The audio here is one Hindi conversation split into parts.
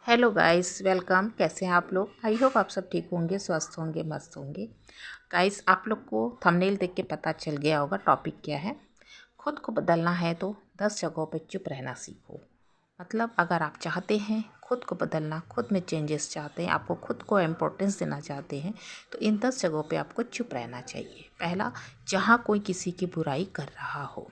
Hello guys, welcome. कैसे हैं आप लोग? आई होप आप सब ठीक होंगे, स्वस्थ होंगे, मस्त होंगे। गाइस, आप लोग को थंबनेल देख के पता चल गया होगा टॉपिक क्या है। खुद को बदलना है तो 10 जगहों पे चुप रहना सीखो। मतलब अगर आप चाहते हैं खुद को बदलना, खुद में चेंजेस चाहते हैं, आपको खुद को इम्पोर्टेंस देना चाहते हैं, तो इन 10 जगहों पे आपको चुप रहना चाहिए। पहला, जहाँ कोई किसी की बुराई कर रहा हो।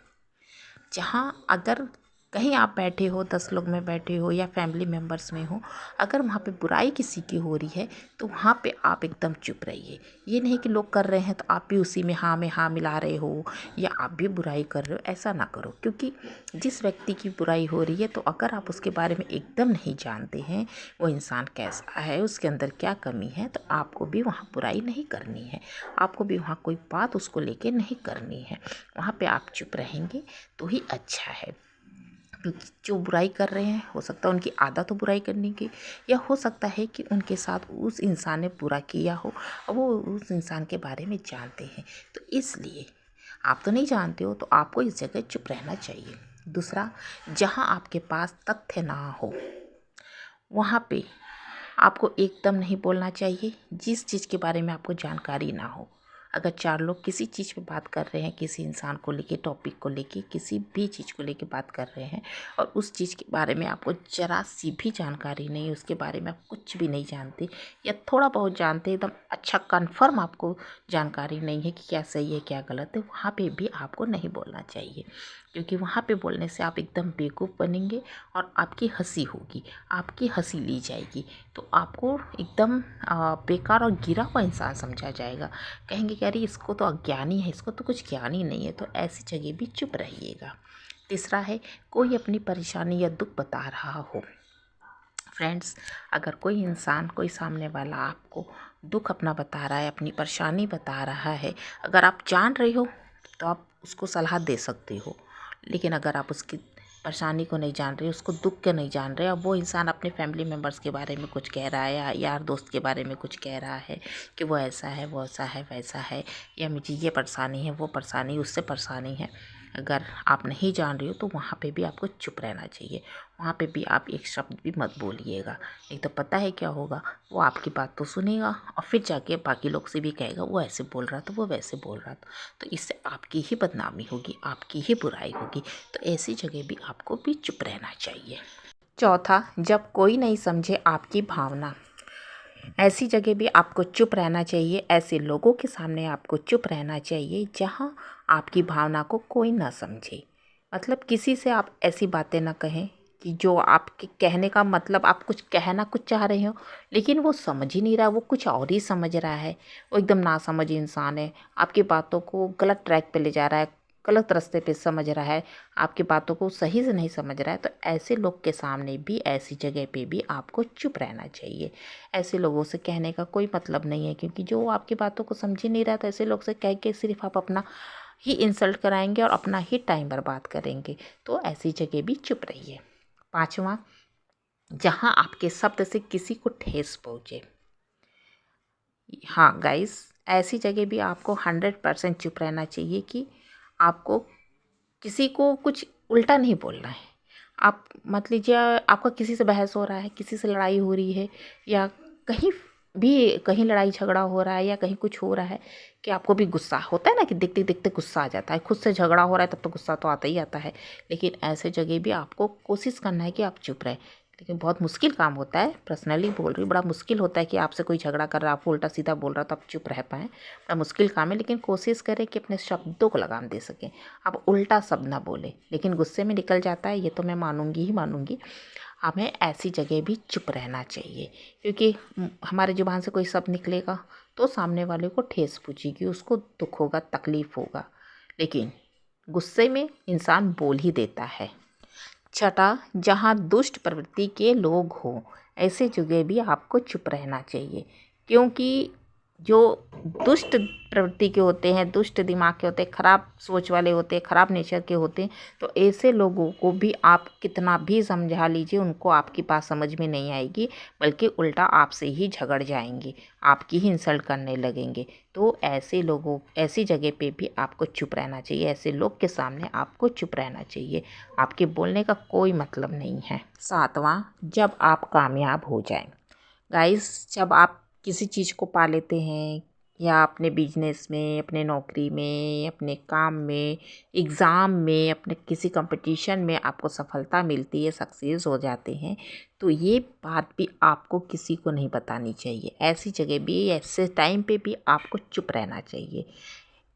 जहाँ अगर कहीं आप बैठे हो, 10 लोग में बैठे हो या फैमिली मेम्बर्स में हो, अगर वहाँ पे बुराई किसी की हो रही है तो वहाँ पे आप एकदम चुप रहिए। ये नहीं कि लोग कर रहे हैं तो आप भी उसी में हाँ मिला रहे हो या आप भी बुराई कर रहे हो। ऐसा ना करो, क्योंकि जिस व्यक्ति की बुराई हो रही है तो अगर आप उसके बारे में एकदम नहीं जानते हैं वो इंसान कैसा है, उसके अंदर क्या कमी है, तो आपको भी वहाँ बुराई नहीं करनी है। आपको भी वहाँ कोई बात उसको लेके नहीं करनी है। वहाँ पे आप चुप रहेंगे तो ही अच्छा है। क्योंकि जो बुराई कर रहे हैं हो सकता है उनकी आदत हो बुराई करने की, या हो सकता है कि उनके साथ उस इंसान ने बुरा किया हो और वो उस इंसान के बारे में जानते हैं। तो इसलिए आप तो नहीं जानते हो तो आपको इस जगह चुप रहना चाहिए। दूसरा, जहाँ आपके पास तथ्य ना हो वहाँ पे आपको एकदम नहीं बोलना चाहिए। जिस चीज़ के बारे में आपको जानकारी ना हो, अगर 4 लोग किसी चीज़ पे बात कर रहे हैं, किसी इंसान को लेके, टॉपिक को लेके, किसी भी चीज़ को लेके बात कर रहे हैं और उस चीज़ के बारे में आपको ज़रा सी भी जानकारी नहीं है, उसके बारे में आप कुछ भी नहीं जानते या थोड़ा बहुत जानते, एकदम अच्छा कन्फर्म आपको जानकारी नहीं है कि क्या सही है क्या गलत है, वहाँ पे भी आपको नहीं बोलना चाहिए। क्योंकि वहाँ पे बोलने से आप एकदम बेवकूफ़ बनेंगे और आपकी हंसी होगी, आपकी हंसी ली जाएगी, तो आपको एकदम बेकार और गिरा हुआ इंसान समझा जाएगा। कहेंगे कि अरे इसको तो अज्ञानी है, इसको तो कुछ ज्ञान ही नहीं है। तो ऐसी जगह भी चुप रहिएगा। तीसरा है, कोई अपनी परेशानी या दुख बता रहा हो। फ्रेंड्स, अगर कोई इंसान, कोई सामने वाला आपको दुख अपना बता रहा है, अपनी परेशानी बता रहा है, अगर आप जान रहे हो तो आप उसको सलाह दे सकते हो। लेकिन अगर आप उसकी परेशानी को नहीं जान रहे, उसको दुख के नहीं जान रहे, और वो इंसान अपने फैमिली मेम्बर्स के बारे में कुछ कह रहा है या यार दोस्त के बारे में कुछ कह रहा है कि वो ऐसा है, वो ऐसा है, वैसा है, या मुझे ये परेशानी है, वो परेशानी, उससे परेशानी है, अगर आप नहीं जान रहे हो तो वहाँ पे भी आपको चुप रहना चाहिए। वहाँ पे भी आप एक शब्द भी मत बोलिएगा। एक तो पता है क्या होगा, वो आपकी बात तो सुनेगा और फिर जाके बाकी लोग से भी कहेगा वो ऐसे बोल रहा था, वो वैसे बोल रहा था, तो इससे आपकी ही बदनामी होगी, आपकी ही बुराई होगी। तो ऐसी जगह भी आपको भी चुप रहना चाहिए। चौथा, जब कोई नहीं समझे आपकी भावना, ऐसी जगह भी आपको चुप रहना चाहिए। ऐसे लोगों के सामने आपको चुप रहना चाहिए जहाँ आपकी भावना को कोई ना समझे। मतलब किसी से आप ऐसी बातें ना कहें कि जो आपके कहने का मतलब, आप कुछ कहना कुछ चाह रहे हो लेकिन वो समझ ही नहीं रहा, वो कुछ और ही समझ रहा है, वो एकदम नासमझ इंसान है, आपकी बातों को गलत ट्रैक पे ले जा रहा है, गलत रास्ते पे समझ रहा है, आपकी बातों को सही से नहीं समझ रहा है। तो ऐसे लोग के सामने भी, ऐसी जगह पे भी आपको चुप रहना चाहिए। ऐसे लोगों से कहने का कोई मतलब नहीं है, क्योंकि जो आपकी बातों को समझ ही नहीं रहा, तो ऐसे लोग से कह के सिर्फ आप अपना ही इंसल्ट कराएंगे और अपना ही टाइम बर्बाद करेंगे। तो ऐसी जगह भी चुप रहिए। पांचवा, जहां आपके शब्द से किसी को ठेस पहुंचे। हाँ गाइस, ऐसी जगह भी आपको 100% चुप रहना चाहिए कि आपको किसी को कुछ उल्टा नहीं बोलना है। आप मत लीजिए आपका किसी से बहस हो रहा है, किसी से लड़ाई हो रही है, या कहीं भी कहीं लड़ाई झगड़ा हो रहा है या कहीं कुछ हो रहा है कि आपको भी गुस्सा होता है ना, कि देखते देखते गुस्सा आ जाता है। खुद से झगड़ा हो रहा है तब तो गुस्सा तो आता ही आता है। लेकिन ऐसे जगह भी आपको कोशिश करना है कि आप चुप रहें। लेकिन बहुत मुश्किल काम होता है, पर्सनली बोल रही हूँ, बड़ा मुश्किल होता है कि आपसे कोई झगड़ा कर रहा है, आपको उल्टा सीधा बोल रहा है तो आप चुप रह पाएँ। बड़ा मुश्किल काम है। लेकिन कोशिश करें कि अपने शब्दों को लगाम दे सकें। आप उल्टा शब्द ना बोले, लेकिन गुस्से में निकल जाता है, ये तो मैं मानूंगी ही मानूंगी। हमें ऐसी जगह भी चुप रहना चाहिए, क्योंकि हमारे जुबान से कोई शब्द निकलेगा तो सामने वाले को ठेस पहुंचेगी, उसको दुख होगा, तकलीफ होगा। लेकिन गुस्से में इंसान बोल ही देता है। छठा, जहाँ दुष्ट प्रवृत्ति के लोग हों, ऐसे जगह भी आपको चुप रहना चाहिए। क्योंकि जो दुष्ट प्रवृत्ति के होते हैं, दुष्ट दिमाग के होते हैं, ख़राब सोच वाले होते हैं, ख़राब नेचर के होते हैं, तो ऐसे लोगों को भी आप कितना भी समझा लीजिए, उनको आपकी बात समझ में नहीं आएगी, बल्कि उल्टा आपसे ही झगड़ जाएंगे, आपकी ही इंसल्ट करने लगेंगे। तो ऐसे लोगों, ऐसी जगह पे भी आपको चुप रहना चाहिए, ऐसे लोग के सामने आपको चुप रहना चाहिए, आपके बोलने का कोई मतलब नहीं है। 7वां, जब आप कामयाब हो जाएं। गाइस, जब आप किसी चीज़ को पा लेते हैं, या अपने बिजनेस में, अपने नौकरी में, अपने काम में, एग्ज़ाम में, अपने किसी कंपटीशन में आपको सफलता मिलती है, सक्सेस हो जाते हैं, तो ये बात भी आपको किसी को नहीं बतानी चाहिए। ऐसी जगह भी, ऐसे टाइम पे भी आपको चुप रहना चाहिए।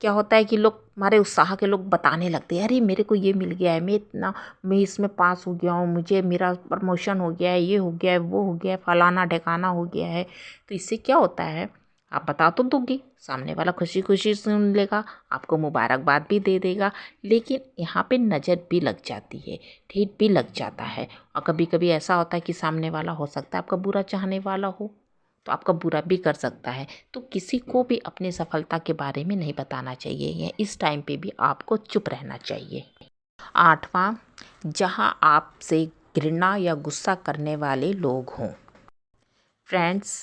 क्या होता है कि लोग, हमारे उत्साह के लोग बताने लगते हैं, अरे मेरे को ये मिल गया है, मैं इसमें पास हो गया हूँ, मुझे मेरा प्रमोशन हो गया है, ये हो गया है, वो हो गया है, फलाना ढिकाना हो गया है। तो इससे क्या होता है, आप बता तो दोगे, सामने वाला खुशी खुशी सुन लेगा, आपको मुबारकबाद भी दे देगा, लेकिन यहाँ पे नज़र भी लग जाती है, ठेठ भी लग जाता है। और कभी कभी ऐसा होता है कि सामने वाला हो सकता है आपका बुरा चाहने वाला हो, तो आपका बुरा भी कर सकता है। तो किसी को भी अपनी सफलता के बारे में नहीं बताना चाहिए, या इस टाइम पे भी आपको चुप रहना चाहिए। 8वां, जहां आपसे घृणा या गुस्सा करने वाले लोग हों। फ्रेंड्स,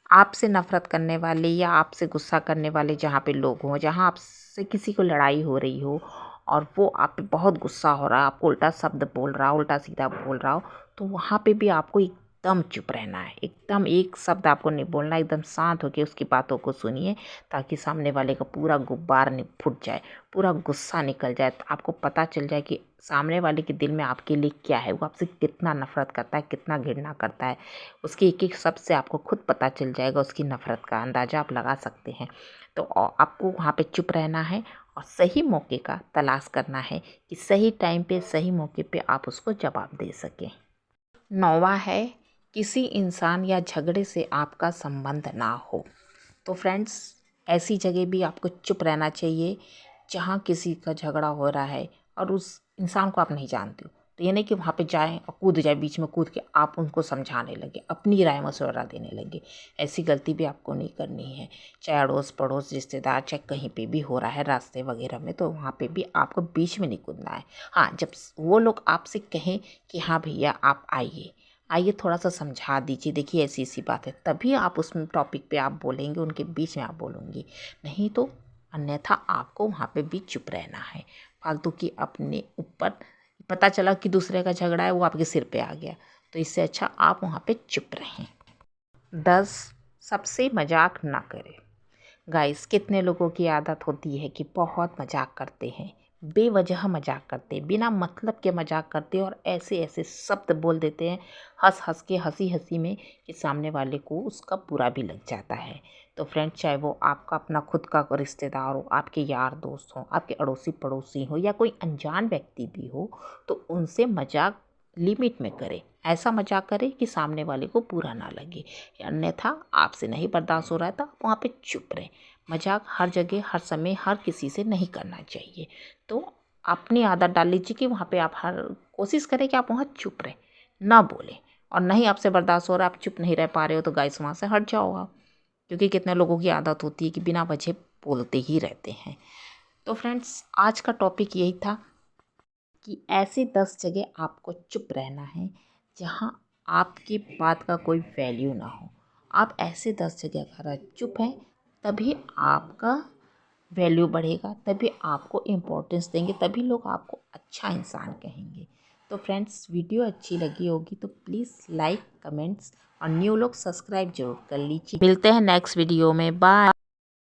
आपसे नफ़रत करने वाले या आपसे गुस्सा करने वाले जहाँ पे लोग हों, जहाँ आपसे किसी को लड़ाई हो रही हो और वो आप पे बहुत गुस्सा हो रहा है, आपको उल्टा शब्द बोल रहा हो, उल्टा सीधा बोल रहा हो, तो वहाँ पे भी आपको एकदम चुप रहना है, एकदम एक शब्द आपको नहीं बोलना, एकदम शांत होकर उसकी बातों को सुनिए, ताकि सामने वाले का पूरा गुब्बार फूट जाए, पूरा गुस्सा निकल जाए, तो आपको पता चल जाए कि सामने वाले के दिल में आपके लिए क्या है, वो आपसे कितना नफ़रत करता है, कितना घृणा करता है। उसके एक एक शब्द से आपको खुद पता चल जाएगा, उसकी नफ़रत का अंदाज़ा आप लगा सकते हैं। तो आपको वहाँ पे चुप रहना है और सही मौके का तलाश करना है कि सही टाइम पे, सही मौके पे आप उसको जवाब दे सकें। 9वां है, किसी इंसान या झगड़े से आपका संबंध ना हो। तो फ्रेंड्स, ऐसी जगह भी आपको चुप रहना चाहिए जहाँ किसी का झगड़ा हो रहा है और उस इंसान को आप नहीं जानते हो। तो ये नहीं कि वहाँ पे जाएं और कूद जाए, बीच में कूद के आप उनको समझाने लगे, अपनी राय मशवरा देने लगे। ऐसी गलती भी आपको नहीं करनी है। चाहे अड़ोस पड़ोस, रिश्तेदार, चाहे कहीं पे भी हो रहा है, रास्ते वगैरह में, तो वहाँ पे भी आपको बीच में नहीं कूदना है। हाँ, जब वो लोग आपसे कहें कि हाँ भैया आप आइए, आइए थोड़ा सा समझा दीजिए, देखिए ऐसी ऐसी बात है, तभी आप उस टॉपिक पे आप बोलेंगे, उनके बीच में आप बोलेंगे, नहीं तो अन्यथा आपको वहाँ पे भी चुप रहना है। फालतू की अपने ऊपर, पता चला कि दूसरे का झगड़ा है, वो आपके सिर पे आ गया, तो इससे अच्छा आप वहाँ पे चुप रहें। 10, सबसे मजाक ना करें। गाइस, कितने लोगों की आदत होती है कि बहुत मजाक करते हैं, बेवजह मजाक करते, बिना मतलब के मजाक करते और ऐसे ऐसे शब्द बोल देते हैं हंस हंस के, हंसी हंसी में, कि सामने वाले को उसका बुरा भी लग जाता है। तो फ्रेंड, चाहे वो आपका अपना खुद का रिश्तेदार हो, आपके यार दोस्त हो, आपके अड़ोसी पड़ोसी हो, या कोई अनजान व्यक्ति भी हो, तो उनसे मजाक लिमिट में करें। ऐसा मजाक करें कि सामने वाले को बुरा ना लगे, अन्यथा आपसे नहीं बर्दाश्त हो रहा है तो आप वहाँ पे चुप रहें। मजाक हर जगह, हर समय, हर किसी से नहीं करना चाहिए। तो अपनी आदत डाल लीजिए कि वहाँ पे आप हर कोशिश करें कि आप वहाँ चुप रहें, ना बोलें। और नहीं आपसे बर्दाश्त हो रहा है, आप चुप नहीं रह पा रहे हो, तो गाइस वहाँ से हट जाओ आप, क्योंकि कितने लोगों की आदत होती है कि बिना वजह बोलते ही रहते हैं। तो फ्रेंड्स, आज का टॉपिक यही था कि ऐसी 10 जगह आपको चुप रहना है जहाँ आपकी बात का कोई वैल्यू ना हो। आप ऐसे 10 जगह अगर चुप हैं, तभी आपका वैल्यू बढ़ेगा, तभी आपको इम्पोर्टेंस देंगे, तभी लोग आपको अच्छा इंसान कहेंगे। तो फ्रेंड्स, वीडियो अच्छी लगी होगी तो प्लीज़ लाइक, कमेंट्स और न्यू लोग सब्सक्राइब जरूर कर लीजिए। मिलते हैं नेक्स्ट वीडियो में, बाय।